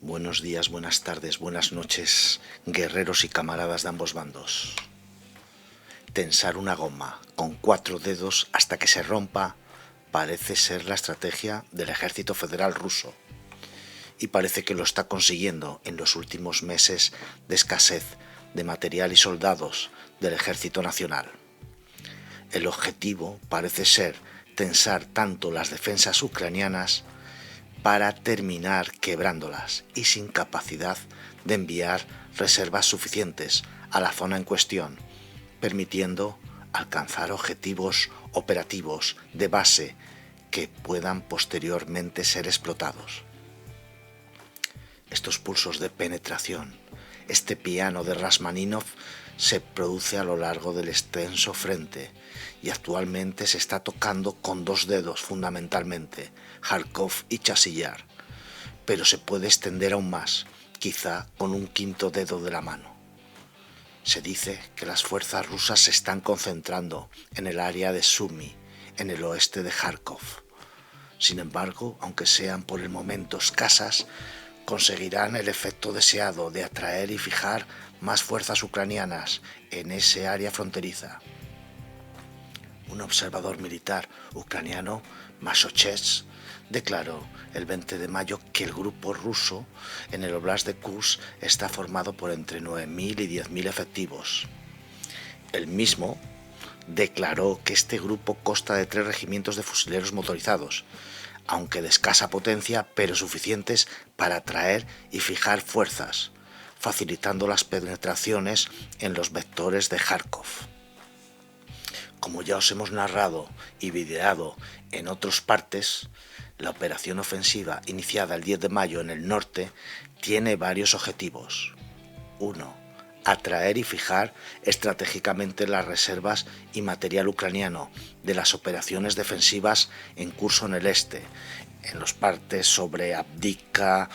Buenos días, buenas tardes, buenas noches, guerreros y camaradas de ambos bandos. Tensar una goma con 4 dedos hasta que se rompa parece ser la estrategia del ejército federal ruso. Y parece que lo está consiguiendo en los últimos meses de escasez de material y soldados del ejército nacional. El objetivo parece ser tensar tanto las defensas ucranianas para terminar quebrándolas y sin capacidad de enviar reservas suficientes a la zona en cuestión, permitiendo alcanzar objetivos operativos de base que puedan posteriormente ser explotados. Estos pulsos de penetración, este piano de Rachmaninoff, se produce a lo largo del extenso frente y actualmente se está tocando con 2 dedos fundamentalmente, Kharkov y Chasillar, pero se puede extender aún más, quizá con un 5.º dedo de la mano. Se dice que las fuerzas rusas se están concentrando en el área de Sumy, en el oeste de Kharkov. Sin embargo, aunque sean por el momento escasas, conseguirán el efecto deseado de atraer y fijar más fuerzas ucranianas en ese área fronteriza. Un observador militar ucraniano, Mashochets, declaró el 20 de mayo que el grupo ruso en el Oblast de Kursk está formado por entre 9.000 y 10.000 efectivos. Él mismo declaró que este grupo consta de 3 regimientos de fusileros motorizados, aunque de escasa potencia, pero suficientes para atraer y fijar fuerzas, facilitando las penetraciones en los vectores de Kharkov. Como ya os hemos narrado y videado en otras partes, la operación ofensiva iniciada el 10 de mayo en el norte tiene varios objetivos. 1. Atraer y fijar estratégicamente las reservas y material ucraniano de las operaciones defensivas en curso en el este, en los partes sobre Avdiivka,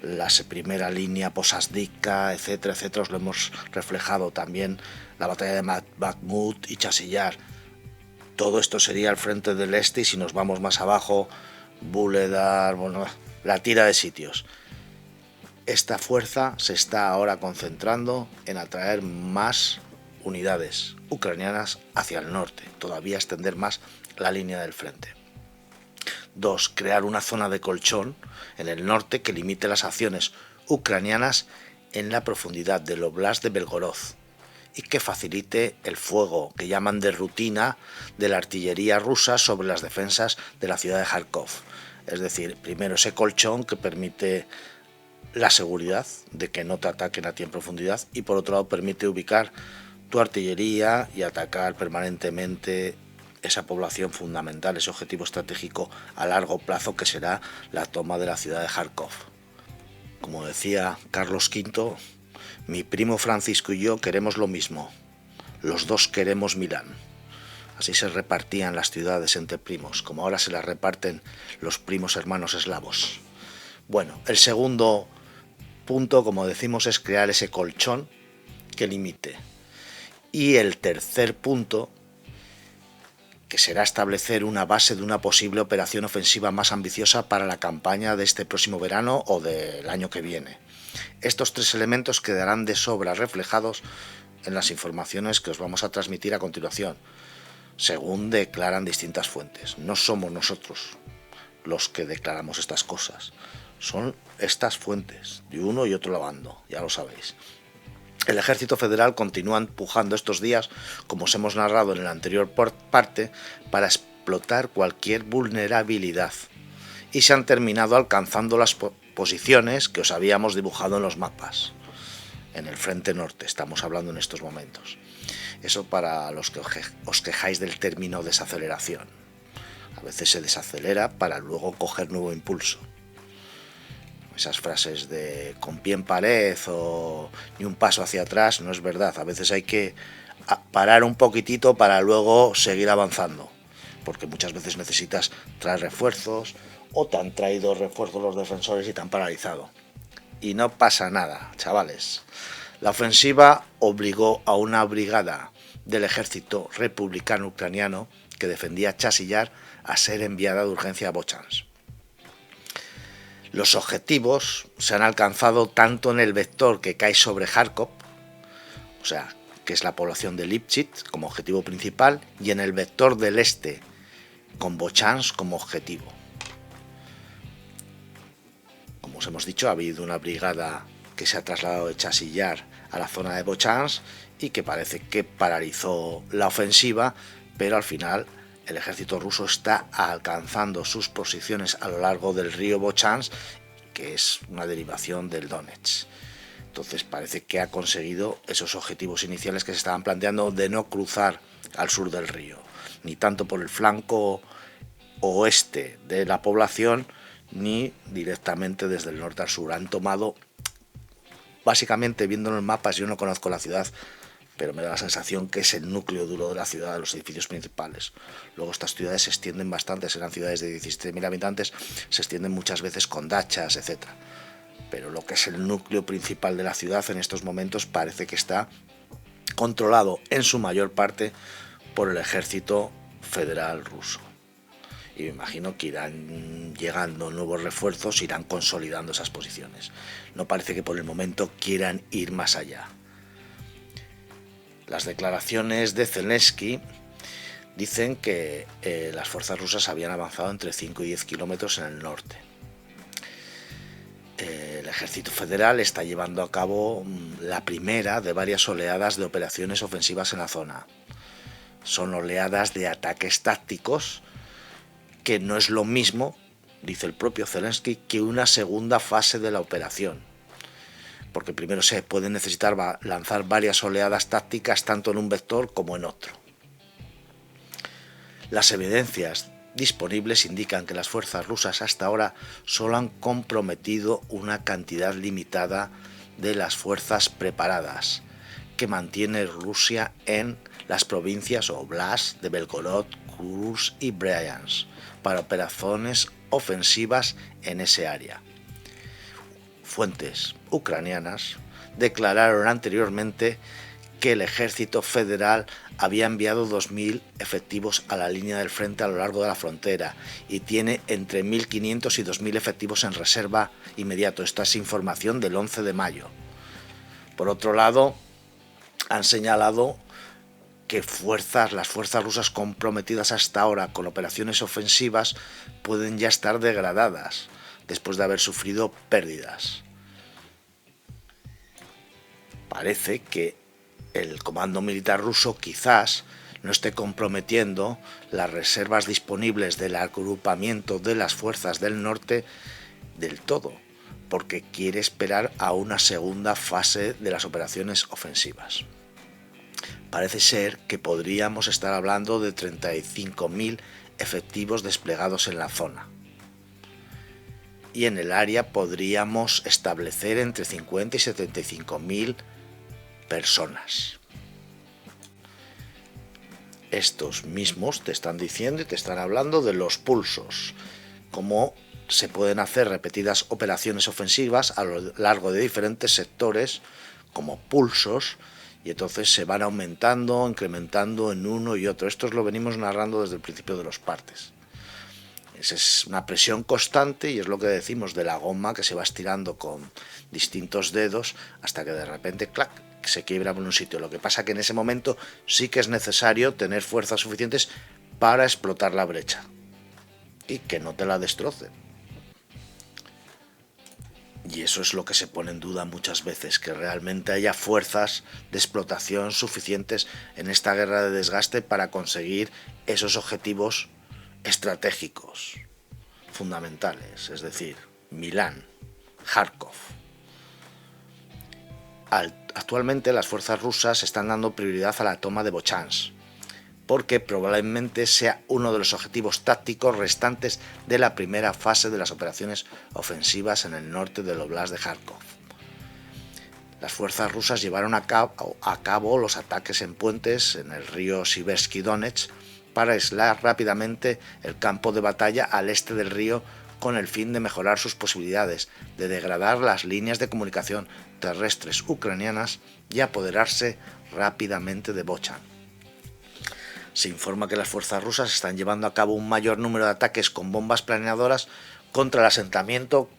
la primera línea Posavdiivka, etcétera, etcétera. Os lo hemos reflejado también la batalla de Bakhmut y Chasillar. Todo esto sería el frente del este, y si nos vamos más abajo, Vuhledar, la tira de sitios. Esta fuerza se está ahora concentrando en atraer más unidades ucranianas hacia el norte, todavía extender más la línea del frente. 2. Crear una zona de colchón en el norte que limite las acciones ucranianas en la profundidad del Oblast de Belgorod y que facilite el fuego, que llaman de rutina, de la artillería rusa sobre las defensas de la ciudad de Kharkov. Es decir, primero ese colchón que permite la seguridad de que no te ataquen a ti en profundidad, y por otro lado permite ubicar tu artillería y atacar permanentemente esa población fundamental, ese objetivo estratégico a largo plazo que será la toma de la ciudad de Kharkov. Como decía Carlos V, mi primo Francisco y yo queremos lo mismo, los dos queremos Milán. Así se repartían las ciudades entre primos, como ahora se las reparten los primos hermanos eslavos. Bueno, el segundo punto, como decimos, es crear ese colchón que limite. Y el tercer punto, que será establecer una base de una posible operación ofensiva más ambiciosa para la campaña de este próximo verano o del año que viene. Estos 3 elementos quedarán de sobra reflejados en las informaciones que os vamos a transmitir a continuación, según declaran distintas fuentes. No somos nosotros los que declaramos estas cosas, son estas fuentes de uno y otro bando, ya lo sabéis. El ejército federal continúa empujando estos días, como os hemos narrado en el anterior parte, para explotar cualquier vulnerabilidad, y se han terminado alcanzando las posiciones que os habíamos dibujado en los mapas. En el frente norte estamos hablando en estos momentos. Eso para los que os quejáis del término desaceleración. A veces se desacelera para luego coger nuevo impulso. Esas frases de con pie en pared o ni un paso hacia atrás no es verdad. A veces hay que parar un poquitito para luego seguir avanzando, porque muchas veces necesitas traer refuerzos, o te han traído refuerzos los defensores y te han paralizado. Y no pasa nada, chavales. La ofensiva obligó a una brigada del ejército republicano ucraniano que defendía Chasillar a ser enviada de urgencia a Bochansk. Los objetivos se han alcanzado tanto en el vector que cae sobre Kharkov, o sea, que es la población de Lipchitz como objetivo principal, y en el vector del este, con Bochansk como objetivo. Como os hemos dicho, ha habido una brigada que se ha trasladado de Chasillar a la zona de Bochansk y que parece que paralizó la ofensiva, pero al final el ejército ruso está alcanzando sus posiciones a lo largo del río Bochansk, que es una derivación del Donetsk. Entonces parece que ha conseguido esos objetivos iniciales que se estaban planteando de no cruzar al sur del río, ni tanto por el flanco oeste de la población, ni directamente desde el norte al sur. Han tomado, básicamente viendo en los mapas, yo no conozco la ciudad, pero me da la sensación que es el núcleo duro de la ciudad, de los edificios principales. Luego estas ciudades se extienden bastante, serán ciudades de 17.000 habitantes, se extienden muchas veces con dachas, etc. Pero lo que es el núcleo principal de la ciudad en estos momentos parece que está controlado en su mayor parte por el ejército federal ruso. Y me imagino que irán llegando nuevos refuerzos, irán consolidando esas posiciones. No parece que por el momento quieran ir más allá. Las declaraciones de Zelensky dicen que las fuerzas rusas habían avanzado entre 5 y 10 kilómetros en el norte. El ejército federal está llevando a cabo la primera de varias oleadas de operaciones ofensivas en la zona. Son oleadas de ataques tácticos, que no es lo mismo, dice el propio Zelensky, que una segunda fase de la operación. Porque primero se puede necesitar lanzar varias oleadas tácticas tanto en un vector como en otro. Las evidencias disponibles indican que las fuerzas rusas hasta ahora solo han comprometido una cantidad limitada de las fuerzas preparadas que mantiene Rusia en las provincias oblast de Belgorod, Kursk y Bryansk para operaciones ofensivas en ese área. Fuentes ucranianas declararon anteriormente que el ejército federal había enviado 2.000 efectivos a la línea del frente a lo largo de la frontera y tiene entre 1.500 y 2.000 efectivos en reserva inmediato. Esta es información del 11 de mayo. Por otro lado, han señalado que las fuerzas rusas comprometidas hasta ahora con operaciones ofensivas pueden ya estar degradadas después de haber sufrido pérdidas. Parece que el comando militar ruso quizás no esté comprometiendo las reservas disponibles del agrupamiento de las fuerzas del norte del todo, porque quiere esperar a una segunda fase de las operaciones ofensivas. Parece ser que podríamos estar hablando de 35.000 efectivos desplegados en la zona. Y en el área podríamos establecer entre 50 y 75.000 personas. Estos mismos te están diciendo y te están hablando de los pulsos, cómo se pueden hacer repetidas operaciones ofensivas a lo largo de diferentes sectores como pulsos, y entonces se van aumentando, incrementando en uno y otro. Esto lo venimos narrando desde el principio de los partes. Es una presión constante y es lo que decimos de la goma que se va estirando con distintos dedos hasta que de repente, clac, se quiebra en un sitio. Lo que pasa que en ese momento sí que es necesario tener fuerzas suficientes para explotar la brecha y que no te la destrocen. Y eso es lo que se pone en duda muchas veces, que realmente haya fuerzas de explotación suficientes en esta guerra de desgaste para conseguir esos objetivos estratégicos fundamentales, es decir, Milán, Kharkov. Actualmente las fuerzas rusas están dando prioridad a la toma de Bochansk, porque probablemente sea uno de los objetivos tácticos restantes de la primera fase de las operaciones ofensivas en el norte del Oblast de Kharkov. Las fuerzas rusas llevaron a cabo los ataques en puentes en el río Siversky Donetsk para aislar rápidamente el campo de batalla al este del río con el fin de mejorar sus posibilidades de degradar las líneas de comunicación terrestres ucranianas y apoderarse rápidamente de Bochansk. Se informa que las fuerzas rusas están llevando a cabo un mayor número de ataques con bombas planeadoras contra el asentamiento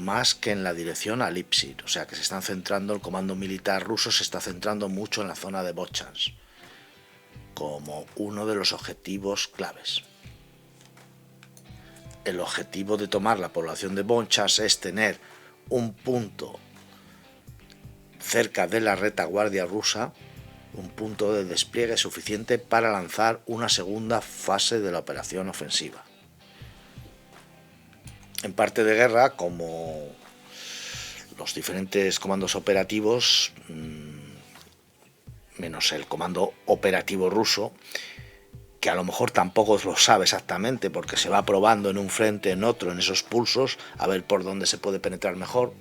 más que en la dirección a Lipsk, o sea que se están centrando, el comando militar ruso se está centrando mucho en la zona de Vovchansk como uno de los objetivos claves. El objetivo de tomar la población de Vovchansk es tener un punto cerca de la retaguardia rusa, un punto de despliegue suficiente para lanzar una segunda fase de la operación ofensiva. En parte de guerra, como los diferentes comandos operativos, menos el comando operativo ruso, que a lo mejor tampoco lo sabe exactamente porque se va probando en un frente, en otro, en esos pulsos, a ver por dónde se puede penetrar mejor.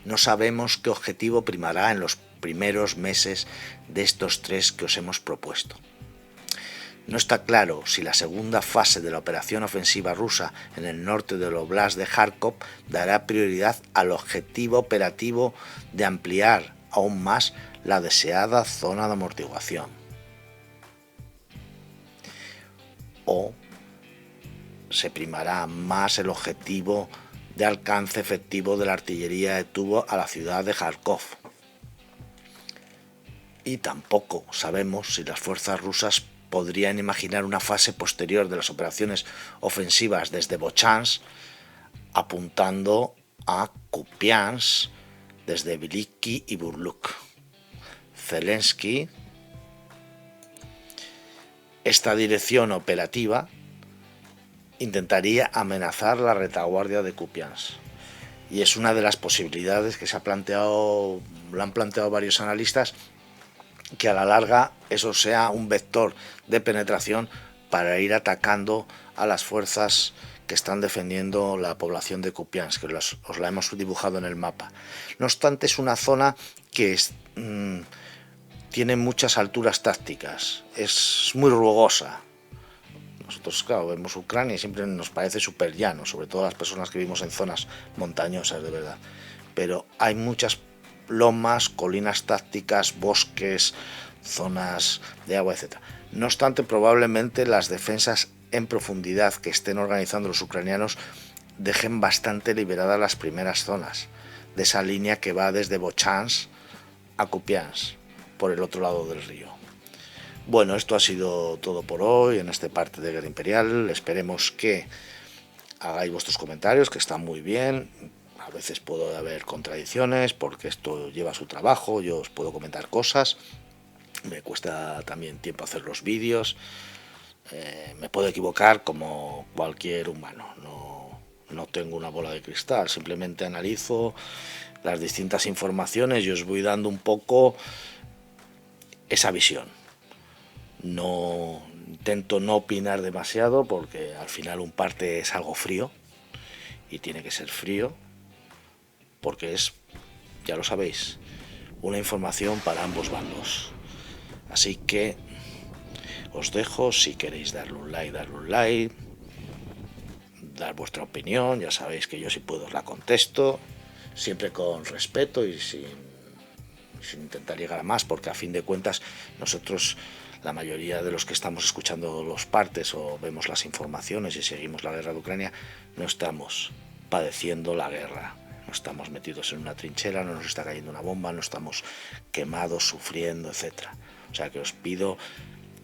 No sabemos qué objetivo primará en los primeros meses de estos 3 que os hemos propuesto. No está claro si la segunda fase de la operación ofensiva rusa en el norte del Oblast de Kharkov dará prioridad al objetivo operativo de ampliar aún más la deseada zona de amortiguación. O se primará más el objetivo de alcance efectivo de la artillería de tubo a la ciudad de Kharkov. Y tampoco sabemos si las fuerzas rusas podrían imaginar una fase posterior de las operaciones ofensivas desde Vovchansk, apuntando a Kupiansk desde Veliki y Burluk. Zelensky, esta dirección operativa intentaría amenazar la retaguardia de Kupiansk. Y es una de las posibilidades que lo han planteado varios analistas, que a la larga eso sea un vector de penetración para ir atacando a las fuerzas que están defendiendo la población de Kupiansk, que os la hemos dibujado en el mapa. No obstante, es una zona que tiene muchas alturas tácticas, es muy rugosa. Nosotros, claro, vemos Ucrania y siempre nos parece súper llano, sobre todo las personas que vivimos en zonas montañosas, de verdad. Pero hay muchas lomas, colinas tácticas, bosques, zonas de agua, etc. No obstante, probablemente las defensas en profundidad que estén organizando los ucranianos dejen bastante liberadas las primeras zonas de esa línea que va desde Vovchansk a Kupiansk, por el otro lado del río. Bueno, esto ha sido todo por hoy en esta parte de Guerra Imperial. Esperemos que hagáis vuestros comentarios, que están muy bien. A veces puede haber contradicciones porque esto lleva su trabajo, yo os puedo comentar cosas, me cuesta también tiempo hacer los vídeos, me puedo equivocar como cualquier humano, no tengo una bola de cristal, simplemente analizo las distintas informaciones y os voy dando un poco esa visión. Intento no opinar demasiado porque al final un parte es algo frío y tiene que ser frío, porque es, ya lo sabéis, una información para ambos bandos. Así que os dejo, si queréis darle un like, dar vuestra opinión, ya sabéis que yo si puedo os la contesto, siempre con respeto y sin intentar llegar a más, porque a fin de cuentas nosotros, la mayoría de los que estamos escuchando los partes o vemos las informaciones y seguimos la guerra de Ucrania, no estamos padeciendo la guerra. No estamos metidos en una trinchera, no nos está cayendo una bomba, no estamos quemados, sufriendo, etc. O sea que os pido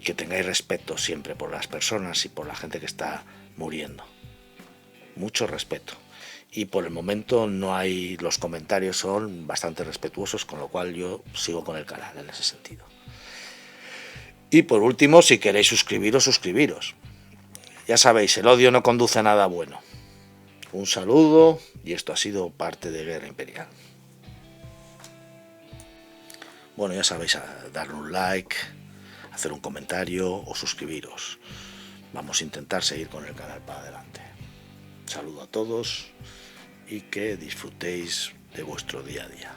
que tengáis respeto siempre por las personas y por la gente que está muriendo. Mucho respeto. Y por el momento los comentarios son bastante respetuosos, con lo cual yo sigo con el canal en ese sentido. Y por último, si queréis suscribiros. Ya sabéis, el odio no conduce a nada bueno. Un saludo y esto ha sido parte de Guerra Imperial. Bueno, ya sabéis, darle un like, hacer un comentario o suscribiros. Vamos a intentar seguir con el canal para adelante. Saludo a todos y que disfrutéis de vuestro día a día.